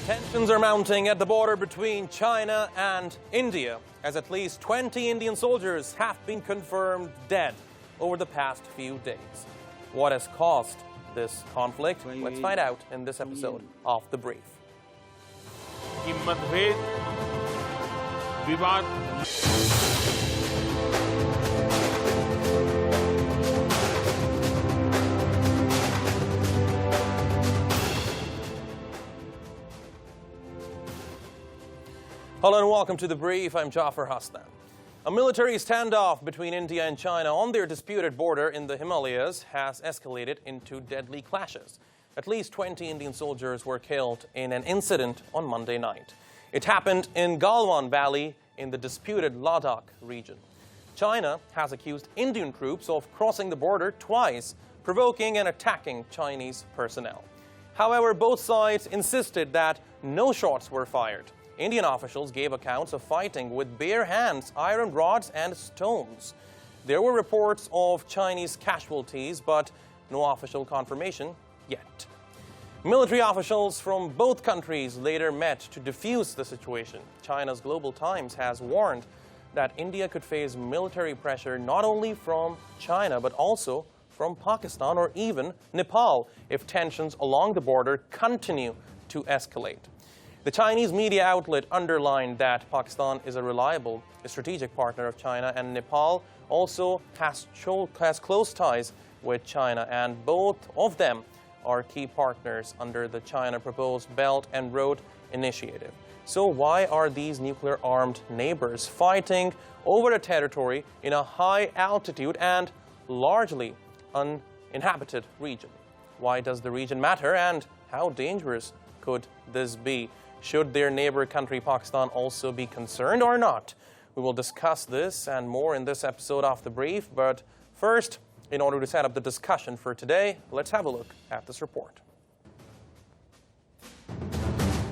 Tensions are mounting at the border between China and India, as at least 20 Indian soldiers have been confirmed dead over the past few days. What has caused this conflict? Let's find out in this episode of The Brief. Hello and welcome to The Brief. I'm Jafar Hasnan. A military standoff between India and China on their disputed border in the Himalayas has escalated into deadly clashes. At least 20 Indian soldiers were killed in an incident on Monday night. It happened in Galwan Valley in the disputed Ladakh region. China has accused Indian troops of crossing the border twice, provoking and attacking Chinese personnel. However, both sides insisted that no shots were fired. Indian officials gave accounts of fighting with bare hands, iron rods and stones. There were reports of Chinese casualties, but no official confirmation yet. Military officials from both countries later met to defuse the situation. China's Global Times has warned that India could face military pressure not only from China, but also from Pakistan or even Nepal if tensions along the border continue to escalate. The Chinese media outlet underlined that Pakistan is a reliable strategic partner of China, and Nepal also has close ties with China, and both of them are key partners under the China proposed Belt and Road Initiative. So why are these nuclear-armed neighbors fighting over a territory in a high altitude and largely uninhabited region? Why does the region matter, and how dangerous could this be? Should their neighbor country Pakistan also be concerned or not? We will discuss this and more in this episode of The Brief. But first, in order to set up the discussion for today, let's have a look at this report.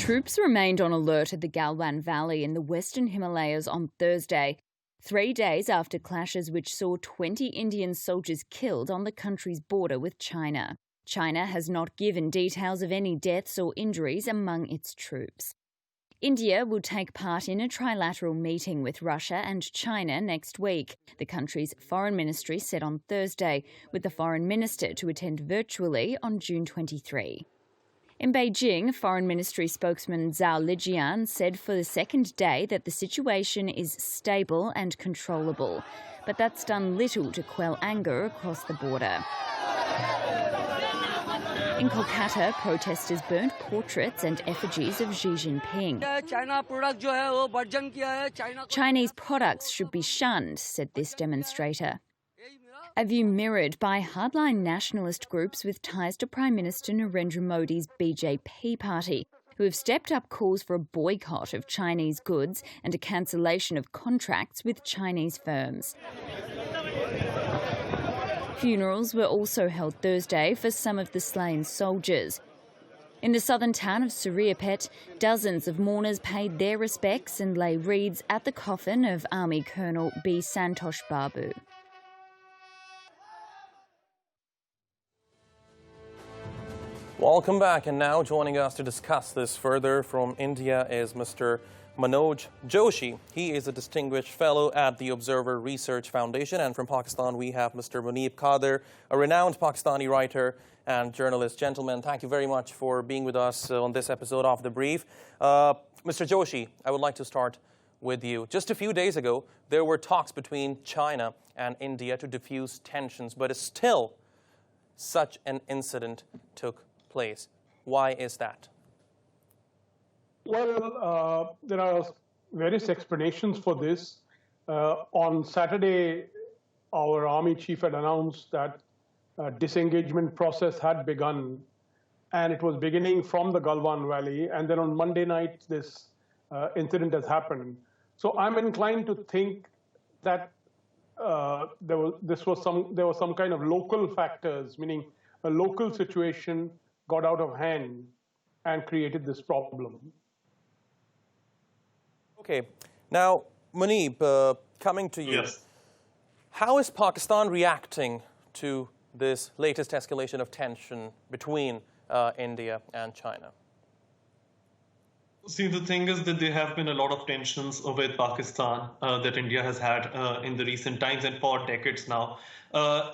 Troops remained on alert at the Galwan Valley in the western Himalayas on Thursday, 3 days after clashes which saw 20 Indian soldiers killed on the country's border with China. China has not given details of any deaths or injuries among its troops. India will take part in a trilateral meeting with Russia and China next week, the country's foreign ministry said on Thursday, with the foreign minister to attend virtually on June 23. In Beijing, Foreign Ministry spokesman Zhao Lijian said for the second day that the situation is stable and controllable, but that's done little to quell anger across the border. In Kolkata, protesters burnt portraits and effigies of Xi Jinping. Chinese products should be shunned, said this demonstrator. A view mirrored by hardline nationalist groups with ties to Prime Minister Narendra Modi's BJP party, who have stepped up calls for a boycott of Chinese goods and a cancellation of contracts with Chinese firms. Funerals were also held Thursday for some of the slain soldiers. In the southern town of Suriapet, dozens of mourners paid their respects and lay wreaths at the coffin of Army Colonel B. Santosh Babu. Welcome back, and now joining us to discuss this further from India is Mr. Manoj Joshi. He is a distinguished fellow at the Observer Research Foundation. And from Pakistan, we have Mr. Muneeb Qadir, a renowned Pakistani writer and journalist. Gentlemen, thank you very much for being with us on this episode of The Brief. Mr. Joshi, I would like to start with you. Just a few days ago, there were talks between China and India to diffuse tensions, but still such an incident took place. Why is that? Well, there are various explanations for this. On Saturday, our army chief had announced that a disengagement process had begun, and it was beginning from the Galwan Valley. And then on Monday night, this incident has happened. So I'm inclined to think that there was some kind of local factors, meaning a local situation got out of hand and created this problem. Okay. Now, Muneeb, coming to you. Yes. How is Pakistan reacting to this latest escalation of tension between India and China? See, the thing is that there have been a lot of tensions with Pakistan that India has had in the recent times and for decades now.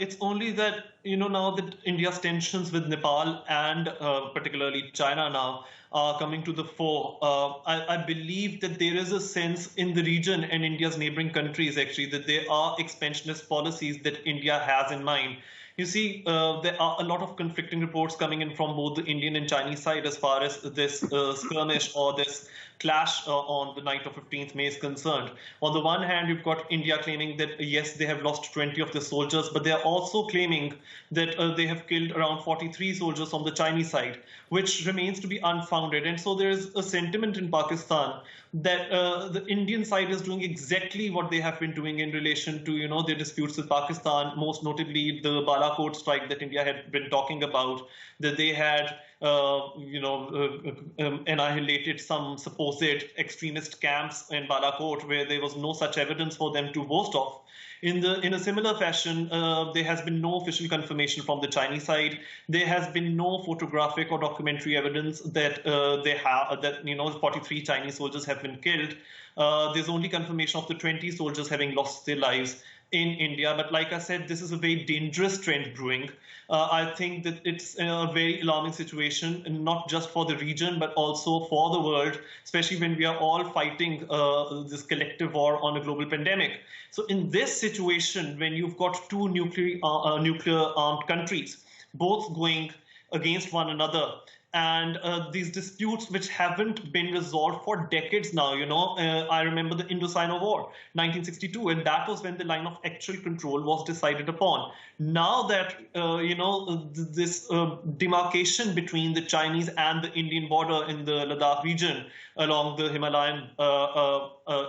It's only that, now that India's tensions with Nepal and particularly China now are coming to the fore, I believe that there is a sense in the region and India's neighboring countries, actually, that there are expansionist policies that India has in mind. You see, there are a lot of conflicting reports coming in from both the Indian and Chinese side as far as this skirmish or this clash on the night of 15th May is concerned. On the one hand, you've got India claiming that, yes, they have lost 20 of their soldiers, but they are also claiming that they have killed around 43 soldiers on the Chinese side, which remains to be unfounded. And so there is a sentiment in Pakistan that the Indian side is doing exactly what they have been doing in relation to, their disputes with Pakistan, most notably the Balakot strike that India had been talking about, that they had, annihilated some supposed extremist camps in Balakot where there was no such evidence for them to boast of. In a similar fashion, there has been no official confirmation from the Chinese side. There has been no photographic or documentary evidence that 43 Chinese soldiers have been killed. There's only confirmation of the 20 soldiers having lost their lives in India. But like I said, this is a very dangerous trend brewing. I think that it's a very alarming situation, not just for the region, but also for the world, especially when we are all fighting this collective war on a global pandemic. So in this situation, when you've got two nuclear-armed countries, both going against one another, and these disputes which haven't been resolved for decades now, I remember the Indo-Sino War, 1962, and that was when the line of actual control was decided upon. Now that, this demarcation between the Chinese and the Indian border in the Ladakh region along the Himalayan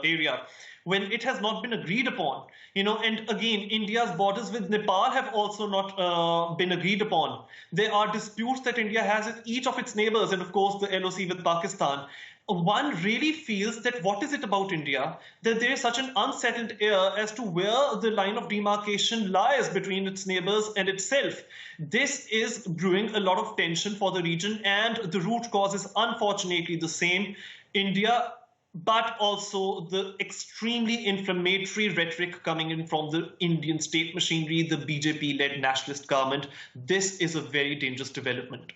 area, when it has not been agreed upon, and again, India's borders with Nepal have also not been agreed upon. There are disputes that India has with each of its neighbors, and of course, the LOC with Pakistan. One really feels that what is it about India that there is such an unsettled air as to where the line of demarcation lies between its neighbors and itself. This is brewing a lot of tension for the region, and the root cause is unfortunately the same. India, but also the extremely inflammatory rhetoric coming in from the Indian state machinery, the BJP-led nationalist government. This is a very dangerous development.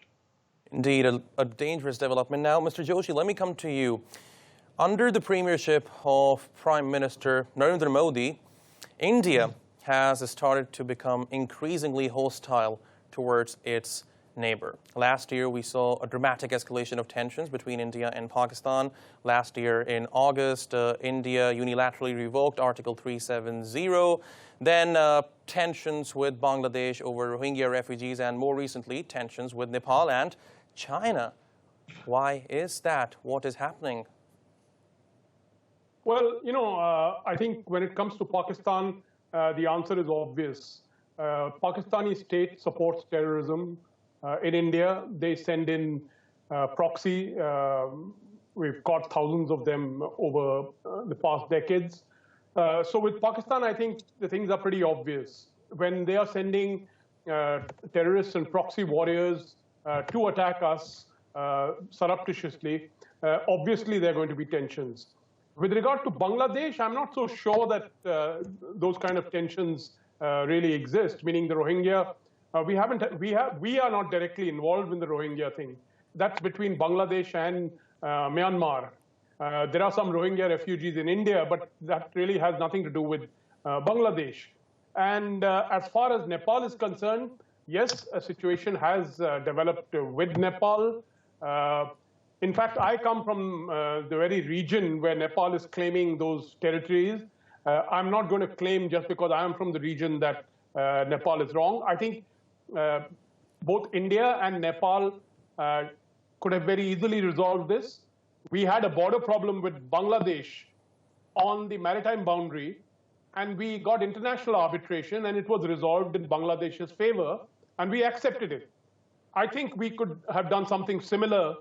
Indeed, a dangerous development. Now, Mr. Joshi, let me come to you. Under the premiership of Prime Minister Narendra Modi, India has started to become increasingly hostile towards its neighbor. Last year, we saw a dramatic escalation of tensions between India and Pakistan. Last year, in August, India unilaterally revoked Article 370. Then tensions with Bangladesh over Rohingya refugees, and more recently, tensions with Nepal and China. Why is that? What is happening? Well, I think when it comes to Pakistan, the answer is obvious. Pakistani state supports terrorism. In India, they send in proxy. We've got thousands of them over the past decades. So with Pakistan, I think the things are pretty obvious. When they are sending terrorists and proxy warriors to attack us surreptitiously, obviously there are going to be tensions. With regard to Bangladesh, I'm not so sure that those kind of tensions really exist, meaning the Rohingya. We are not directly involved in the Rohingya thing. That's between Bangladesh and Myanmar. There are some Rohingya refugees in India, but that really has nothing to do with Bangladesh. And as far as Nepal is concerned, yes, a situation has developed with Nepal. In fact, I come from the very region where Nepal is claiming those territories. I'm not going to claim just because I am from the region that Nepal is wrong. I think both India and Nepal could have very easily resolved this. We had a border problem with Bangladesh on the maritime boundary, and we got international arbitration, and it was resolved in Bangladesh's favor, and we accepted it. I think we could have done something similar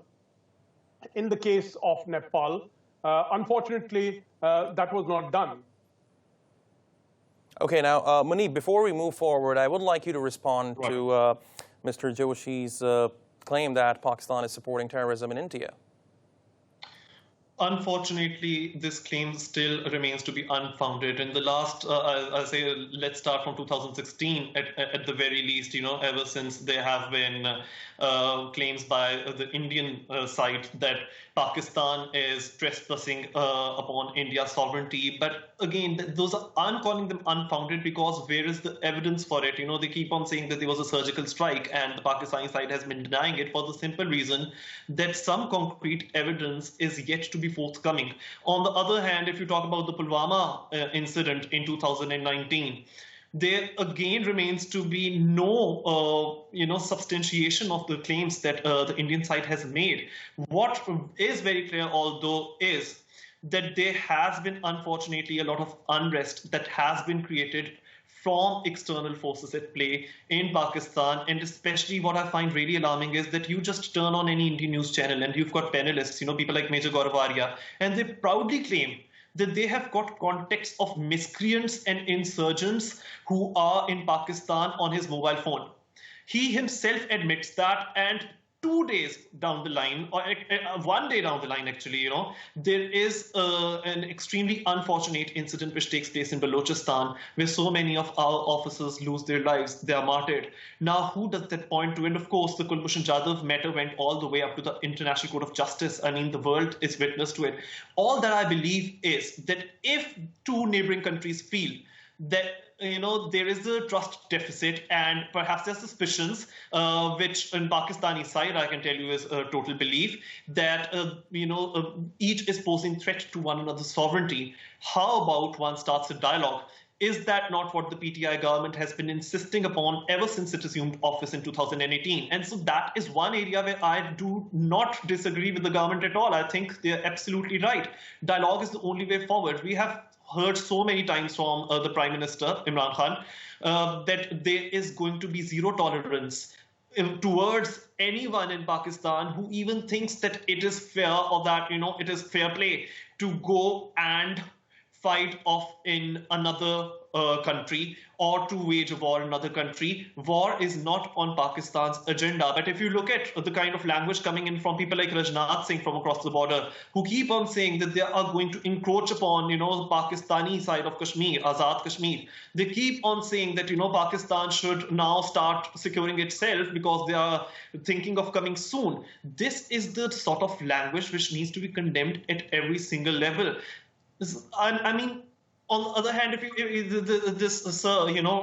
in the case of Nepal. Unfortunately, that was not done. Okay, now, Muneeb, before we move forward, I would like you to respond to Mr. Joshi's claim that Pakistan is supporting terrorism in India. Unfortunately, this claim still remains to be unfounded. In the last, I'll say, let's start from 2016 at the very least, ever since there have been claims by the Indian side that Pakistan is trespassing upon India's sovereignty. But again, I'm calling them unfounded because where is the evidence for it? They keep on saying that there was a surgical strike and the Pakistani side has been denying it for the simple reason that some concrete evidence is yet to be forthcoming. On the other hand, if you talk about the Pulwama incident in 2019, there again remains to be no, substantiation of the claims that the Indian side has made. What is very clear, although, is that there has been, unfortunately, a lot of unrest that has been created from external forces at play in Pakistan. And especially what I find really alarming is that you just turn on any Indian news channel and you've got panelists, people like Major Gaurav, and they proudly claim that they have got contacts of miscreants and insurgents who are in Pakistan on his mobile phone. He himself admits that, and 2 days down the line, or 1 day down the line, actually, there is an extremely unfortunate incident which takes place in Balochistan, where so many of our officers lose their lives. They are martyred. Now, who does that point to? And of course, the Kulbhushan Jadhav matter went all the way up to the International Court of Justice. I mean, the world is witness to it. All that I believe is that if two neighboring countries feel that there is a trust deficit and perhaps there's suspicions, which in Pakistani side, I can tell you is a total belief that, each is posing threat to one another's sovereignty. How about one starts a dialogue? Is that not what the PTI government has been insisting upon ever since it assumed office in 2018? And so that is one area where I do not disagree with the government at all. I think they're absolutely right. Dialogue is the only way forward. We have heard so many times from the Prime Minister, Imran Khan, that there is going to be zero tolerance towards anyone in Pakistan who even thinks that it is fair or that, it is fair play to go and fight off in another country or to wage a war in another country. War is not on Pakistan's agenda. But if you look at the kind of language coming in from people like Rajnath Singh from across the border, who keep on saying that they are going to encroach upon, the Pakistani side of Kashmir, Azad Kashmir. They keep on saying that, Pakistan should now start securing itself because they are thinking of coming soon. This is the sort of language which needs to be condemned at every single level. I mean, on the other hand,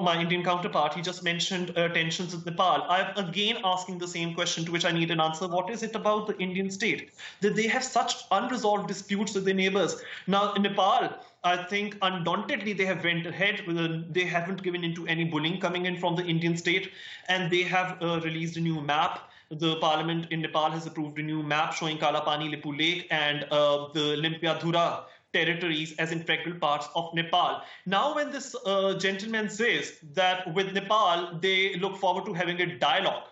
my Indian counterpart, he just mentioned tensions with Nepal. I'm again asking the same question to which I need an answer. What is it about the Indian state that they have such unresolved disputes with their neighbors? Now, in Nepal, I think undauntedly they have went ahead. They haven't given into any bullying coming in from the Indian state, and they have released a new map. The parliament in Nepal has approved a new map showing Kalapani Lipu Lake and the Limpiadhura territories as integral parts of Nepal. Now, when this gentleman says that with Nepal, they look forward to having a dialogue,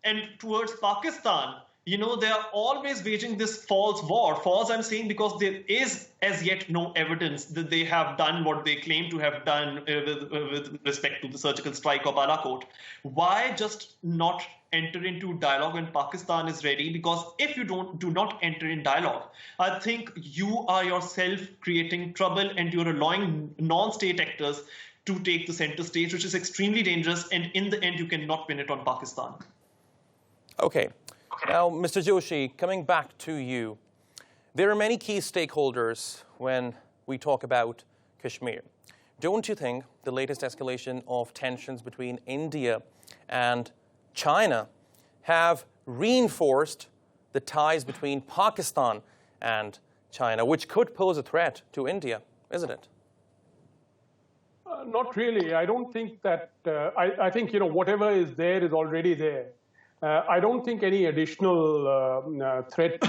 and towards Pakistan, they are always waging this false war. False, I'm saying, because there is as yet no evidence that they have done what they claim to have done with respect to the surgical strike of Balakot. Why just not enter into dialogue when Pakistan is ready? Because if you do not enter in dialogue, I think you are yourself creating trouble and you're allowing non-state actors to take the center stage, which is extremely dangerous. And in the end, you cannot win it on Pakistan. Okay. Now, Mr. Joshi, coming back to you, there are many key stakeholders when we talk about Kashmir. Don't you think the latest escalation of tensions between India and China have reinforced the ties between Pakistan and China, which could pose a threat to India, isn't it? Not really. I don't think that. I think whatever is there is already there. I don't think any additional threat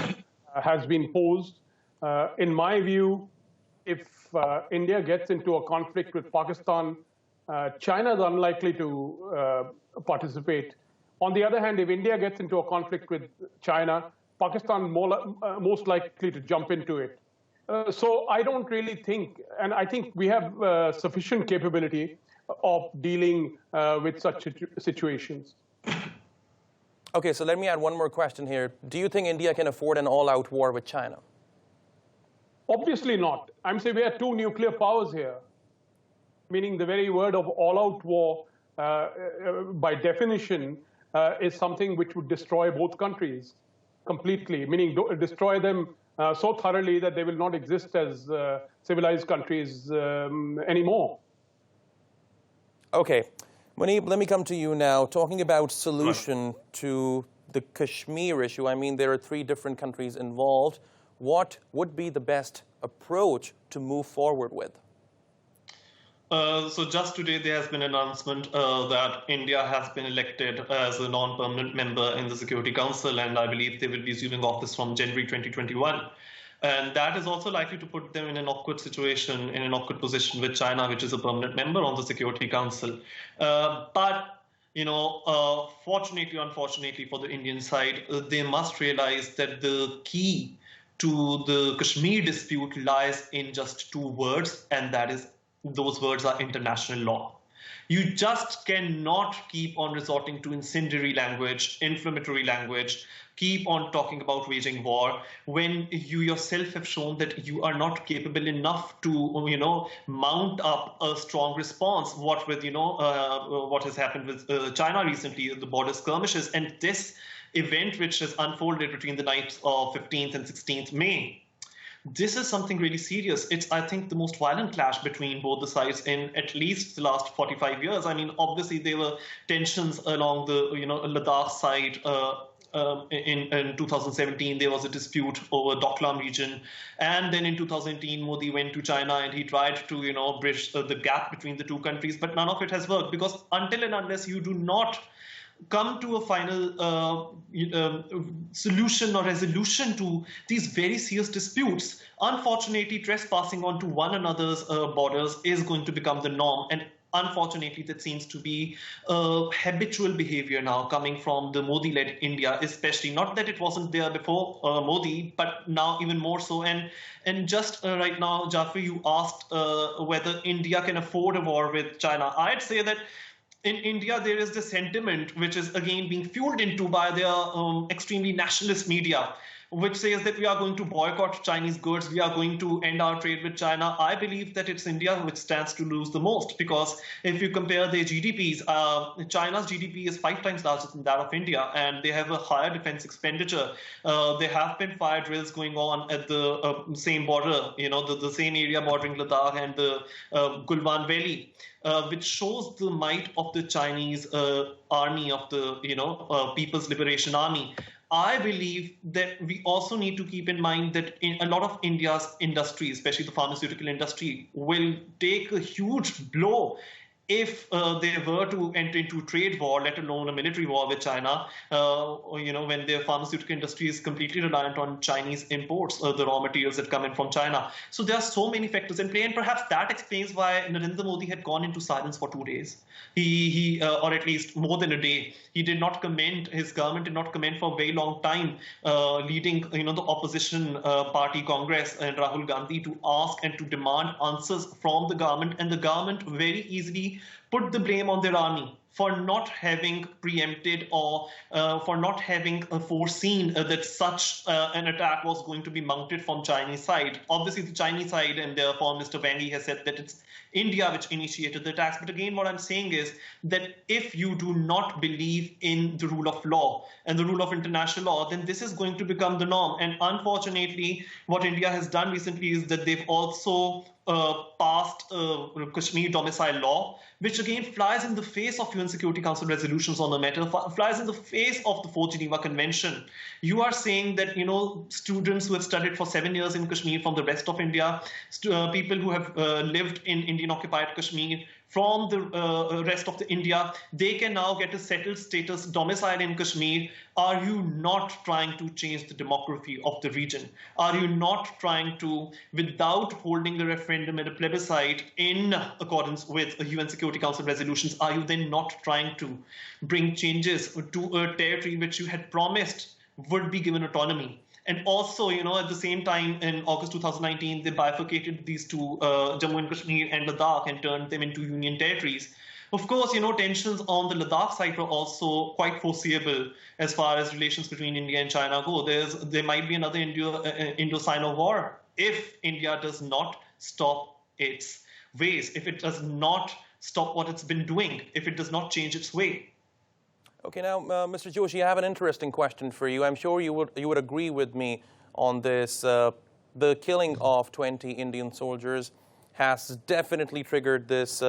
has been posed. In my view, if India gets into a conflict with Pakistan, China is unlikely to participate. On the other hand, if India gets into a conflict with China, Pakistan most likely to jump into it. So I don't really think, and I think we have sufficient capability of dealing with such situations. Okay, so let me add one more question here. Do you think India can afford an all-out war with China? Obviously not. I'm saying we are two nuclear powers here, meaning the very word of all-out war, by definition, is something which would destroy both countries completely, meaning destroy them so thoroughly that they will not exist as civilized countries anymore. Okay. Muneeb, let me come to you now. Talking about solution to the Kashmir issue, I mean, there are 3 different countries involved. What would be the best approach to move forward with? So just today, there has been an announcement that India has been elected as a non-permanent member in the Security Council, and I believe they will be assuming office from January 2021. And that is also likely to put them in an awkward situation, in an awkward position with China, which is a permanent member on the Security Council. But fortunately, unfortunately for the Indian side, they must realize that the key to the Kashmir dispute lies in just 2 words, and that is, those words are international law. You just cannot keep on resorting to incendiary language, inflammatory language, keep on talking about waging war when you yourself have shown that you are not capable enough to, mount up a strong response. What with, what has happened with China recently, the border skirmishes, and this event which has unfolded between the nights of 15th and 16th May. This is something really serious. It's, I think, the most violent clash between both the sides in at least the last 45 years. I mean, obviously, there were tensions along the, Ladakh side. In 2017, there was a dispute over Doklam region. And then in 2018, Modi went to China and he tried to, bridge the gap between the 2 countries. But none of it has worked, because until and unless you do not come to a final solution or resolution to these very serious disputes, unfortunately, trespassing onto one another's borders is going to become the norm. And unfortunately, that seems to be habitual behavior now coming from the Modi-led India, especially. Not that it wasn't there before Modi, but now even more so. And just right now, Jafri, you asked whether India can afford a war with China. I'd say that in India, there is this sentiment, which is again being fueled into by their extremely nationalist media, which says that we are going to boycott Chinese goods, we are going to end our trade with China. I believe that it's India which stands to lose the most, because if you compare their GDPs, China's GDP is 5 times larger than that of India, and they have a higher defense expenditure. There have been fire drills going on at the same border, the same area bordering Ladakh and the Galwan Valley. Which shows the might of the Chinese army, of the People's Liberation Army. I believe that we also need to keep in mind that in a lot of India's industry, especially the pharmaceutical industry, will take a huge blow if they were to enter into a trade war, let alone a military war with China, when their pharmaceutical industry is completely reliant on Chinese imports, the raw materials that come in from China. So there are so many factors in play, and perhaps that explains why Narendra Modi had gone into silence for 2 days. He or at least more than a day. He did not comment, his government did not comment for a very long time, leading, the opposition party Congress and Rahul Gandhi to ask and to demand answers from the government, and the government very easily put the blame on their army for not having preempted or for not having foreseen that such an attack was going to be mounted from Chinese side. Obviously, the Chinese side, and their Foreign Minister Wang Yi has said that it's India which initiated the attacks. But again, what I'm saying is that if you do not believe in the rule of law and the rule of international law, then this is going to become the norm. And unfortunately, what India has done recently is that they've also passed Kashmir domicile law, which again flies in the face of UN Security Council resolutions on the matter, flies in the face of the 4th Geneva Convention. You are saying that, students who have studied for 7 years in Kashmir from the rest of India, people who have lived in Indian-occupied Kashmir from the rest of the India, they can now get a settled status domicile in Kashmir. Are you not trying to change the demography of the region? Are you not trying to, without holding a referendum and a plebiscite in accordance with UN Security Council resolutions, are you then not trying to bring changes to a territory which you had promised would be given autonomy? And also, at the same time, in August 2019, they bifurcated these two, Jammu and Kashmir and Ladakh, and turned them into union territories. Of course, tensions on the Ladakh side were also quite foreseeable as far as relations between India and China go. There might be another Indo-Sino war if India does not stop its ways, if it does not stop what it's been doing, if it does not change its way. Okay, now, Mr. Joshi, I have an interesting question for you. I'm sure you would agree with me on this. The killing of 20 Indian soldiers has definitely triggered this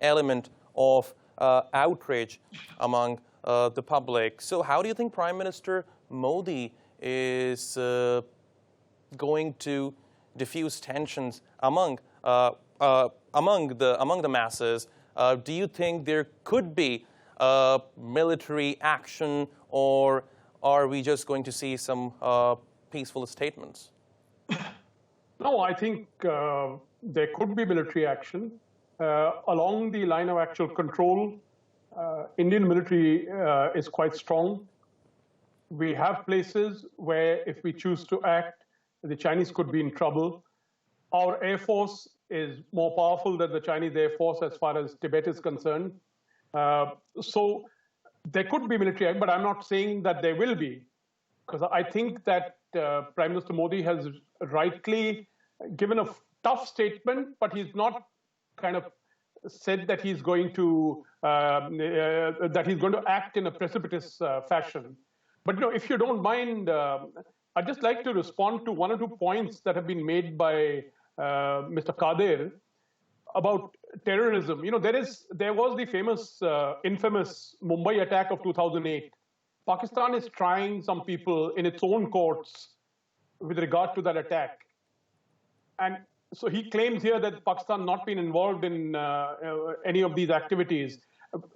element of outrage among the public. So how do you think Prime Minister Modi is going to diffuse tensions among the masses? Do you think there could be military action, or are we just going to see some peaceful statements? No, I think there could be military action. Along the line of actual control, Indian military is quite strong. We have places where if we choose to act, the Chinese could be in trouble. Our Air Force is more powerful than the Chinese Air Force as far as Tibet is concerned. So there could be military act, but I'm not saying that there will be, because I think that Prime Minister Modi has rightly given a tough statement, but he's not kind of said that he's going to act in a precipitous fashion. But if you don't mind, I'd just like to respond to one or two points that have been made by Mr. Kadir about terrorism. There was the famous, infamous Mumbai attack of 2008. Pakistan is trying some people in its own courts with regard to that attack. And so he claims here that Pakistan not been involved in any of these activities.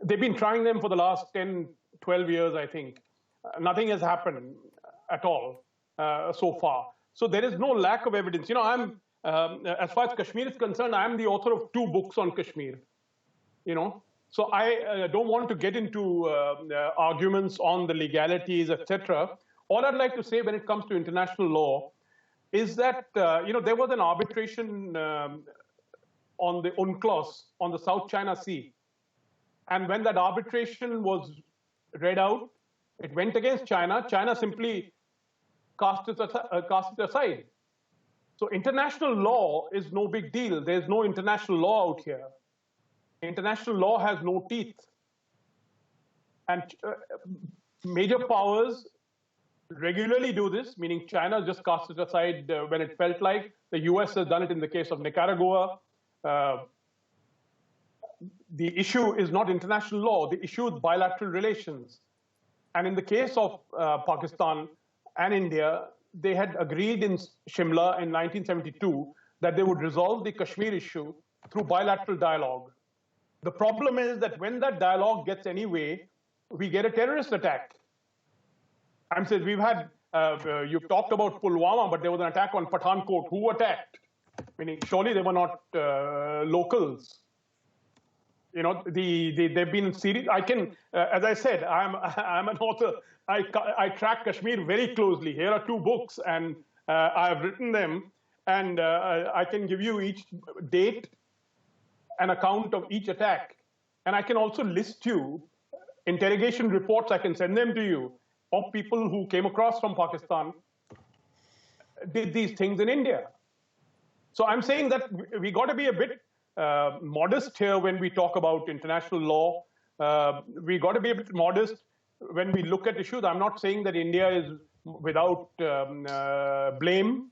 They've been trying them for the last 10, 12 years, I think. Nothing has happened at all so far. So there is no lack of evidence. I'm as far as Kashmir is concerned, I am the author of 2 books on Kashmir. So I don't want to get into arguments on the legalities, etc. All I'd like to say when it comes to international law is that there was an arbitration on the UNCLOS on the South China Sea, and when that arbitration was read out, it went against China. China simply cast it aside. So international law is no big deal. There's no international law out here. International law has no teeth. And major powers regularly do this, meaning China just cast it aside when it felt like. The US has done it in the case of Nicaragua. The issue is not international law. The issue is bilateral relations. And in the case of Pakistan and India, they had agreed in Shimla in 1972 that they would resolve the Kashmir issue through bilateral dialogue. The problem is that when that dialogue gets anyway, we get a terrorist attack. I'm saying we've had, you've talked about Pulwama, but there was an attack on Pathankot. Who attacked? Meaning, surely they were not locals. They've been serious. I can, as I said, I'm an author. I track Kashmir very closely. Here are 2 books, and I've written them, and I can give you each date, an account of each attack. And I can also list you interrogation reports. I can send them to you of people who came across from Pakistan, did these things in India. So I'm saying that we got to be a bit modest here when we talk about international law. We got to be a bit modest when we look at issues. I'm not saying that India is without blame.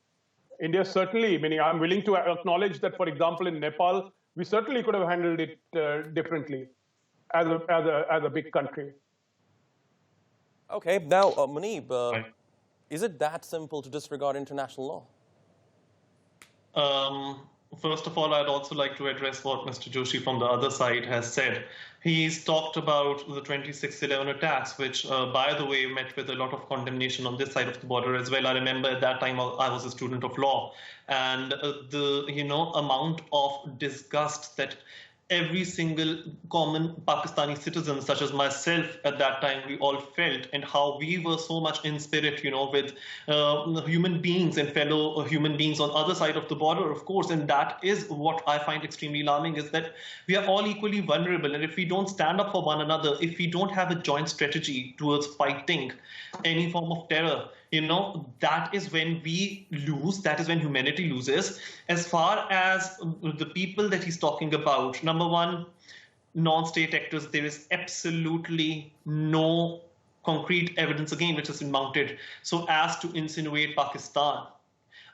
India certainly, meaning I'm willing to acknowledge that, for example, in Nepal, we certainly could have handled it differently as a big country. Okay, now, Munib, is it that simple to disregard international law? First of all, I'd also like to address what Mr. Joshi from the other side has said. He's talked about the 26/11 attacks, which, by the way, met with a lot of condemnation on this side of the border as well. I remember at that time I was a student of law, and the amount of disgust that every single common Pakistani citizen, such as myself at that time, we all felt, and how we were so much in spirit, with human beings and fellow human beings on other side of the border, of course. And that is what I find extremely alarming, is that we are all equally vulnerable. And if we don't stand up for one another, if we don't have a joint strategy towards fighting any form of terror, that is when we lose. That is when humanity loses. As far as the people that he's talking about, number one, non-state actors, there is absolutely no concrete evidence, again, which has been mounted so as to insinuate Pakistan.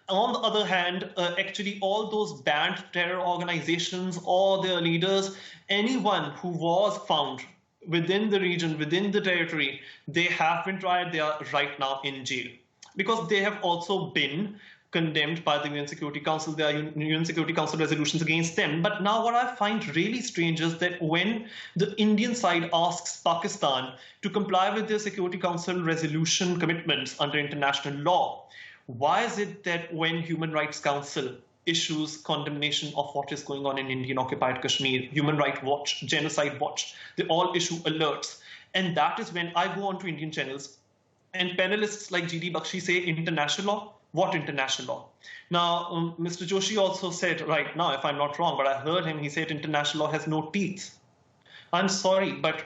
On the other hand, actually, all those banned terror organizations or their leaders, anyone who was found within the region, within the territory, they have been tried. They are right now in jail because they have also been condemned by the UN Security Council. There are UN Security Council resolutions against them. But now what I find really strange is that when the Indian side asks Pakistan to comply with their Security Council resolution commitments under international law, why is it that when Human Rights Council issues condemnation of what is going on in Indian occupied Kashmir, Human Rights Watch, Genocide Watch, they all issue alerts. And that is when I go onto Indian channels and panelists like GD Bakshi say international law. What international law? Now, Mr. Joshi also said right now, if I'm not wrong, but I heard him, he said international law has no teeth. I'm sorry, but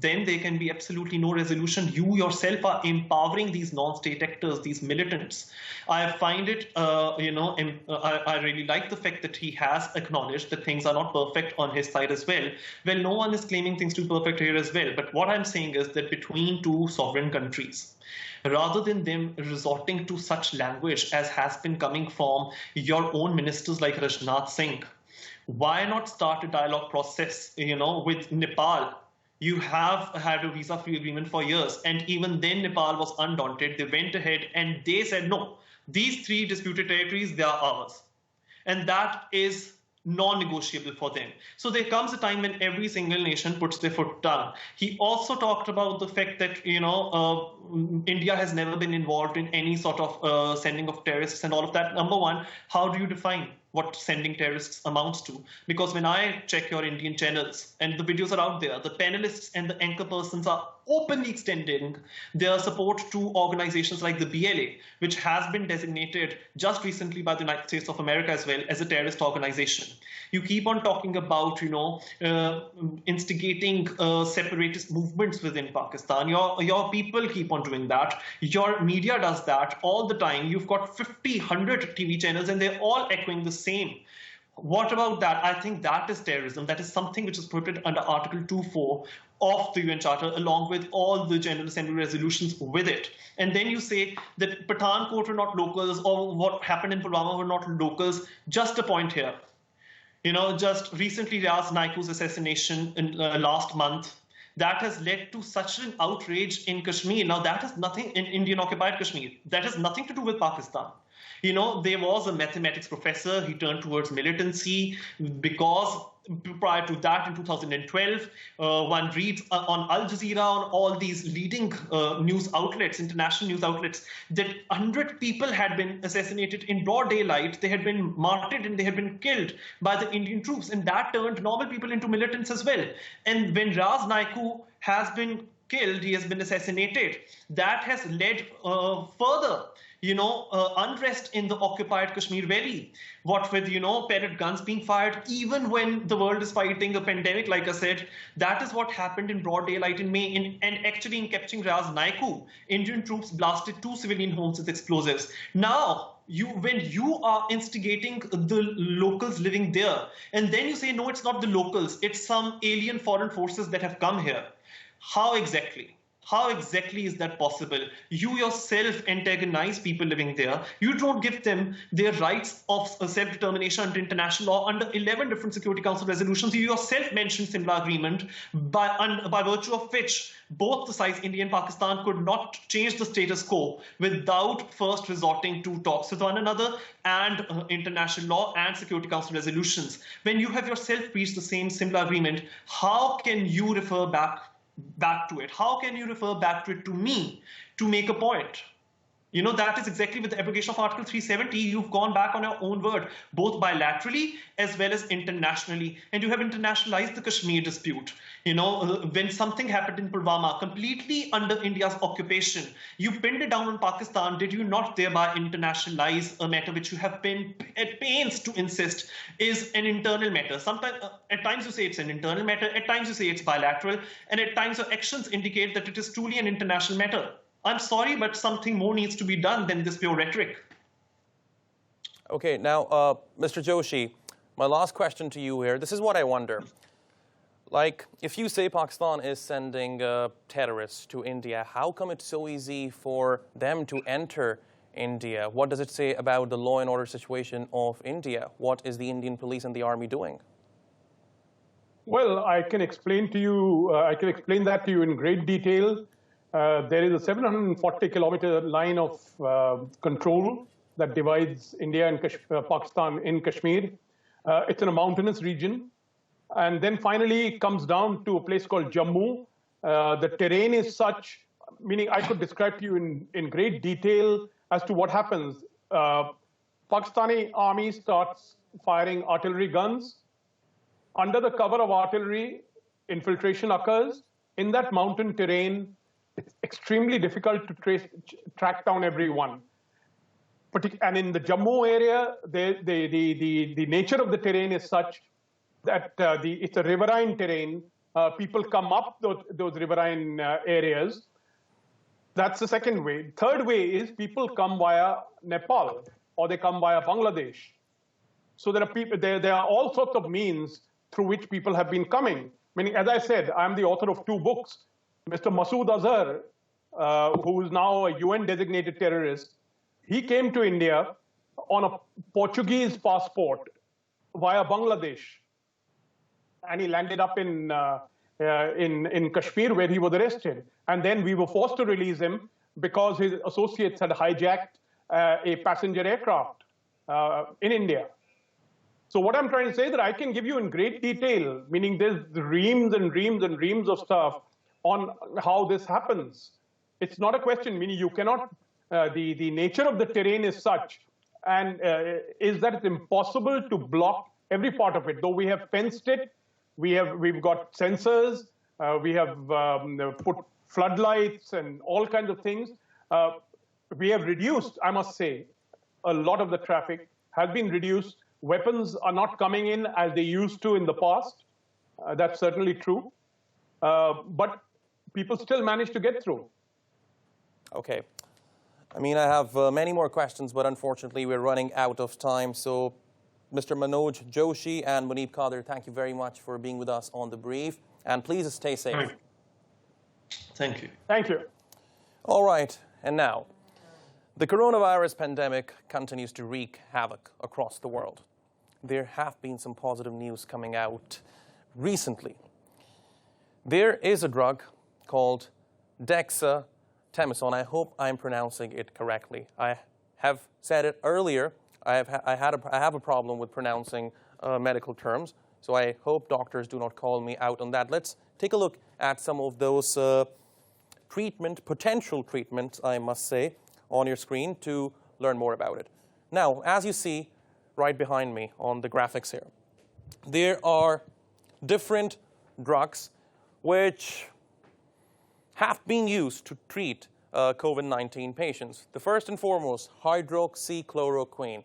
then there can be absolutely no resolution. You yourself are empowering these non-state actors, these militants. I find it, I really like the fact that he has acknowledged that things are not perfect on his side as well. Well, no one is claiming things to be perfect here as well. But what I'm saying is that between two sovereign countries, rather than them resorting to such language as has been coming from your own ministers like Rajnath Singh, why not start a dialogue process, with Nepal? You have had a visa-free agreement for years. And even then, Nepal was undaunted. They went ahead and they said, no, these three disputed territories, they are ours. And that is non-negotiable for them. So there comes a time when every single nation puts their foot down. He also talked about the fact that, India has never been involved in any sort of sending of terrorists and all of that. Number one, how do you define what sending terrorists amounts to? Because when I check your Indian channels and the videos are out there, the panelists and the anchor persons are openly extending their support to organizations like the BLA, which has been designated just recently by the United States of America as well as a terrorist organization. You keep on talking about, instigating separatist movements within Pakistan. Your people keep on doing that. Your media does that all the time. You've got 50, 100 TV channels and they're all echoing the same. What about that? I think that is terrorism. That is something which is put under Article 2.4 of the UN Charter, along with all the General Assembly resolutions with it. And then you say that Pathankot were not locals, or what happened in Pulwama were not locals. Just a point here. Just recently, Riaz Naiku's assassination in last month, that has led to such an outrage in Kashmir. Now, that has nothing in Indian occupied Kashmir. That has nothing to do with Pakistan. There was a mathematics professor. He turned towards militancy because prior to that, in 2012, one reads on Al Jazeera, on all these leading news outlets, international news outlets, that 100 people had been assassinated in broad daylight. They had been martyred and they had been killed by the Indian troops. And that turned normal people into militants as well. And when Raz Naiku has been killed, he has been assassinated, that has led further unrest in the occupied Kashmir Valley. What with, pellet guns being fired, even when the world is fighting a pandemic, like I said, that is what happened in broad daylight in May. And actually in capturing Raz Naiku, Indian troops blasted 2 civilian homes with explosives. Now, when you are instigating the locals living there, and then you say, no, it's not the locals, it's some alien foreign forces that have come here. How exactly? How exactly is that possible? You yourself antagonize people living there. You don't give them their rights of self-determination under international law, under 11 different Security Council resolutions. You yourself mentioned Simla Agreement, by virtue of which both the sides, India and Pakistan, could not change the status quo without first resorting to talks with one another and international law and Security Council resolutions. When you have yourself reached the same Simla Agreement, how can you refer back to it? How can you refer back to it to me to make a point? That is exactly with the abrogation of Article 370. You've gone back on your own word, both bilaterally as well as internationally. And you have internationalized the Kashmir dispute. When something happened in Pulwama, completely under India's occupation, you pinned it down on Pakistan. Did you not thereby internationalize a matter which you have been at pains to insist is an internal matter? Sometimes, at times you say it's an internal matter, at times you say it's bilateral, and at times your actions indicate that it is truly an international matter. I'm sorry, but something more needs to be done than this pure rhetoric. Okay, now, Mr. Joshi, my last question to you here. This is what I wonder. Like, if you say Pakistan is sending terrorists to India, how come it's so easy for them to enter India? What does it say about the law and order situation of India? What is the Indian police and the army doing? Well, I can explain to you. I can explain that to you in great detail. There is a 740-kilometer line of control that divides India and Pakistan in Kashmir. It's in a mountainous region. And then finally it comes down to a place called Jammu. The terrain is such, meaning I could describe to you in great detail as to what happens. Pakistani army starts firing artillery guns. Under the cover of artillery, infiltration occurs. In that mountain terrain, it's extremely difficult to track down everyone. And in the Jammu area, the nature of the terrain is such that it's a riverine terrain. People come up those riverine areas. That's the second way. Third way is people come via Nepal or they come via Bangladesh. So there are all sorts of means through which people have been coming. Meaning, as I said, I'm the author of 2 books. Mr. Masood Azhar, who is now a UN-designated terrorist, he came to India on a Portuguese passport via Bangladesh. And he landed up in Kashmir, where he was arrested. And then we were forced to release him because his associates had hijacked a passenger aircraft in India. So what I'm trying to say is that I can give you in great detail, meaning there's reams and reams and reams of stuff on how this happens. It's not a question, meaning you cannot, the nature of the terrain is such, and is that it's impossible to block every part of it. Though we have fenced it, we've got sensors, we have put floodlights and all kinds of things. We have reduced, I must say, a lot of the traffic has been reduced. Weapons are not coming in as they used to in the past. That's certainly true. But people still manage to get through. Okay. I mean, I have many more questions, but unfortunately we're running out of time. So, Mr. Manoj Joshi and Muneeb Qadir, thank you very much for being with us on The Brief. And please stay safe. Thank you. Thank you. All right. And now, the coronavirus pandemic continues to wreak havoc across the world. There have been some positive news coming out recently. There is a drug called dexamethasone. I hope I'm pronouncing it correctly. I have said it earlier. I have a problem with pronouncing medical terms, so I hope doctors do not call me out on that. Let's take a look at some of those potential treatments, I must say, on your screen to learn more about it. Now, as you see right behind me on the graphics here, there are different drugs which have been used to treat COVID-19 patients. The first and foremost, hydroxychloroquine,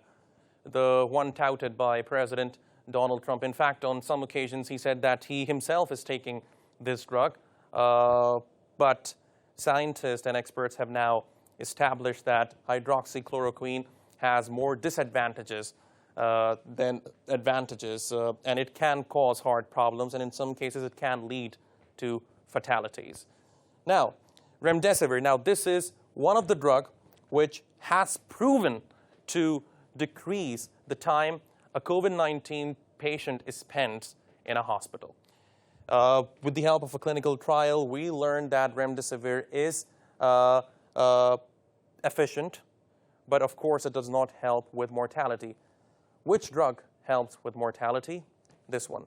the one touted by President Donald Trump. In fact, on some occasions, he said that he himself is taking this drug, but scientists and experts have now established that hydroxychloroquine has more disadvantages than advantages, and it can cause heart problems, and in some cases it can lead to fatalities. Now, remdesivir. Now, this is one of the drugs which has proven to decrease the time a COVID-19 patient is spent in a hospital. With the help of a clinical trial, we learned that remdesivir is efficient, but of course it does not help with mortality. Which drug helps with mortality? This one,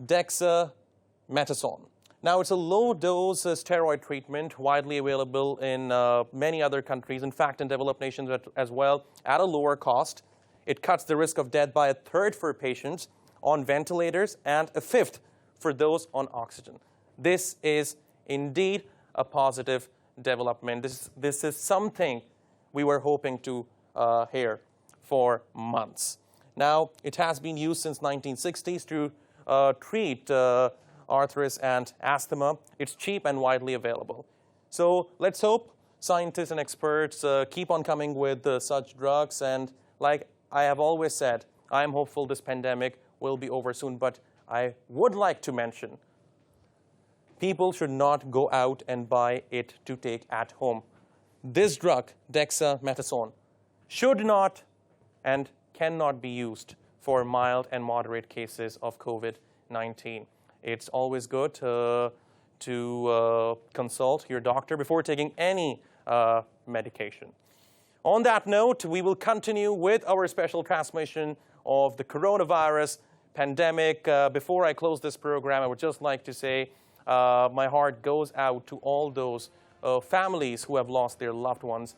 dexamethasone. Now, it's a low-dose steroid treatment widely available in many other countries, in fact, in developed nations as well, at a lower cost. It cuts the risk of death by a third for patients on ventilators and a fifth for those on oxygen. This is indeed a positive development. This is something we were hoping to hear for months. Now, it has been used since 1960s to treat arthritis and asthma. It's cheap and widely available. So let's hope scientists and experts keep on coming with such drugs. And like I have always said, I am hopeful this pandemic will be over soon. But I would like to mention, people should not go out and buy it to take at home. This drug, dexamethasone, should not and cannot be used for mild and moderate cases of COVID-19. It's always good to consult your doctor before taking any medication. On that note, we will continue with our special transmission of the coronavirus pandemic. Before I close this program, I would just like to say my heart goes out to all those families who have lost their loved ones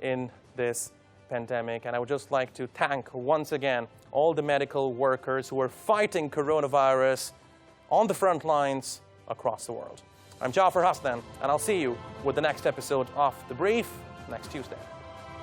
in this pandemic. And I would just like to thank once again all the medical workers who are fighting coronavirus on the front lines across the world. I'm Jafar Hasnan, and I'll see you with the next episode of The Brief next Tuesday.